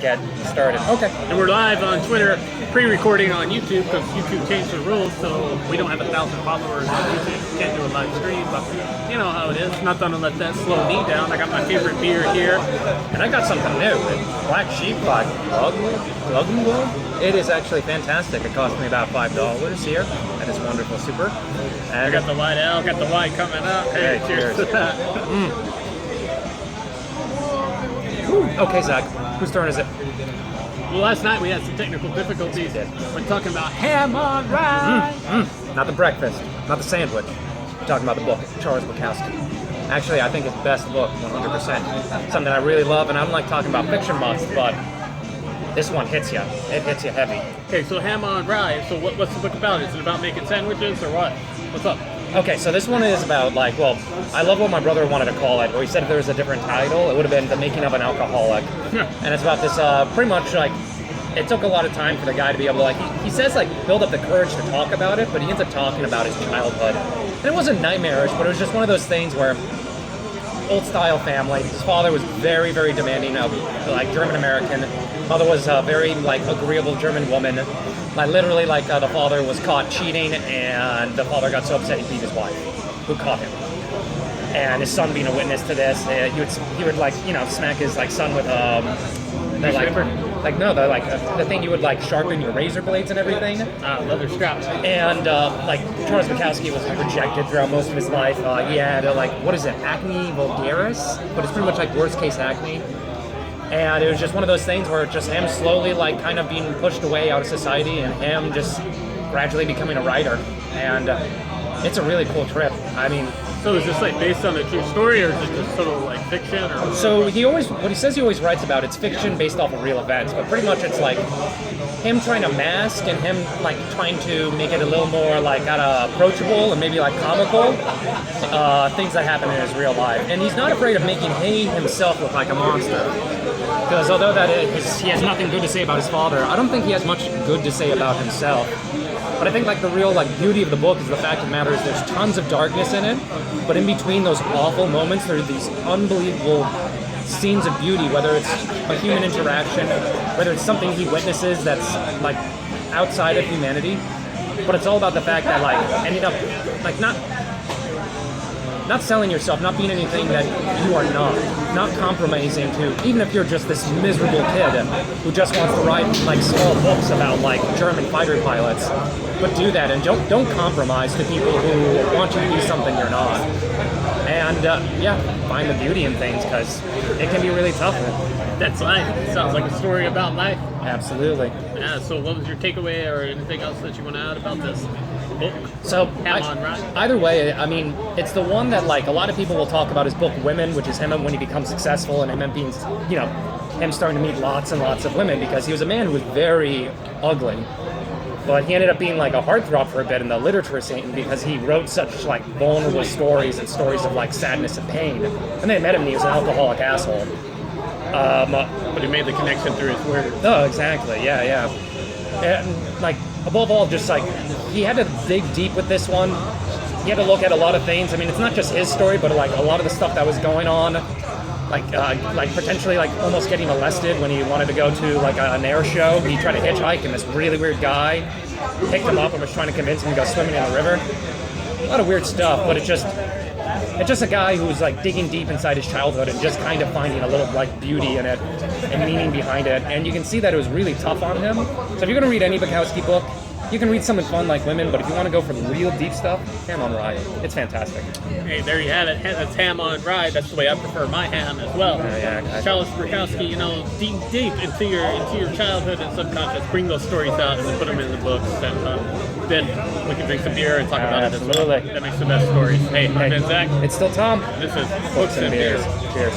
get started. Okay. And we're live on Twitter, pre-recording on YouTube because YouTube changed the rules, so we don't have 1,000 followers on YouTube. Can't do a live stream, but you know how it is. Not gonna let that slow me down. I got my favorite beer here, and I got something new. Black Sheep by Glug. It is actually fantastic. It cost me about $5 here at this wonderful super. And I got the white L, got the white coming up. Hey, cheers to that. Okay, Zach, whose turn is it? Well, last night we had some technical difficulties when talking about Ham on Rye. Not the breakfast, not the sandwich. I'm talking about the book, Charles Bukowski. Actually, I think his best book, 100%. Something I really love, and I don't like talking about fiction much, but this one hits you. It hits you heavy. Okay, so Ham on Rye. So what's the book about? Is it about making sandwiches or what? What's up? Okay, so this one is about, like, well, I love what my brother wanted to call it, or he said if there was a different title, it would have been The Making of an Alcoholic. And it's about this, pretty much, like, it took a lot of time for the guy to be able to, like, he says, like, build up the courage to talk about it, but he ends up talking about his childhood. And it wasn't nightmarish, but it was just one of those things where old-style family. His father was very, very demanding of, like, German-American. Mother was a very, like, agreeable German woman. Like, literally, like, the father was caught cheating, and the father got so upset he beat his wife, who caught him. And his son being a witness to this, he would like, you know, smack his, like, son with, the thing you would, like, sharpen your razor blades and everything. Leather straps. And, like, Charles Bukowski was rejected throughout most of his life. He had, like, what is it, acne vulgaris? But it's pretty much, like, worst-case acne. And it was just one of those things where just him slowly, like, kind of being pushed away out of society and him just gradually becoming a writer. And it's a really cool trip. I mean... So is this, like, based on a true story, or is it just sort of, like, fiction? Or so what he says he always writes about, it's fiction based off of real events. But pretty much it's, like, him trying to mask and him, like, trying to make it a little more, like, approachable and maybe, like, comical. Things that happen in his real life. And he's not afraid of making he himself look like a monster. Because although he has nothing good to say about his father, I don't think he has much good to say about himself. But I think, like, the real, like, beauty of the book is the fact of the matter is there's tons of darkness in it, but in between those awful moments, there are these unbelievable scenes of beauty, whether it's a human interaction, whether it's something he witnesses that's, like, outside of humanity. But it's all about the fact that, like, ending up, like, not selling yourself, not being anything that you are not compromising to, even if you're just this miserable kid who just wants to write, like, small books about, like, German fighter pilots, but do that and don't compromise to people who want you to be something you're not. And find the beauty in things, because it can be really tough. That's life. It sounds like a story about life. Absolutely. Yeah, so what was your takeaway or anything else that you want to add about this book? So, either way, I mean, it's the one that, like, a lot of people will talk about his book, Women, which is him when he becomes successful and him being, you know, him starting to meet lots and lots of women, because he was a man who was very ugly. But he ended up being, like, a heartthrob for a bit in the literature scene because he wrote such, like, vulnerable stories and stories of, like, sadness and pain. And they met him and he was an alcoholic asshole. But he made the connection through his words. Oh, exactly. Yeah. And, like, above all, just, like, he had to dig deep with this one. He had to look at a lot of things. I mean, it's not just his story, but, like, a lot of the stuff that was going on. Like potentially, like, almost getting molested when he wanted to go to, like, an air show. He tried to hitchhike, and this really weird guy picked him up and was trying to convince him to go swimming in the river. A lot of weird stuff, but it's just a guy who's, like, digging deep inside his childhood and just kind of finding a little, like, beauty in it and meaning behind it. And you can see that it was really tough on him. So if you're going to read any Bukowski book, you can read something fun like Women, but if you want to go for the real deep stuff, Ham on Rye. It's fantastic. Hey, there you have it. That's Ham on Rye. That's the way I prefer my ham as well. Charles Bukowski, you know, deep into your childhood and subconscious. Bring those stories out and then put them in the books. And then we can drink some beer and talk about it as well. That makes the best stories. Hey, I've been Zach. It's still Tom. This is Books and Beers. Cheers.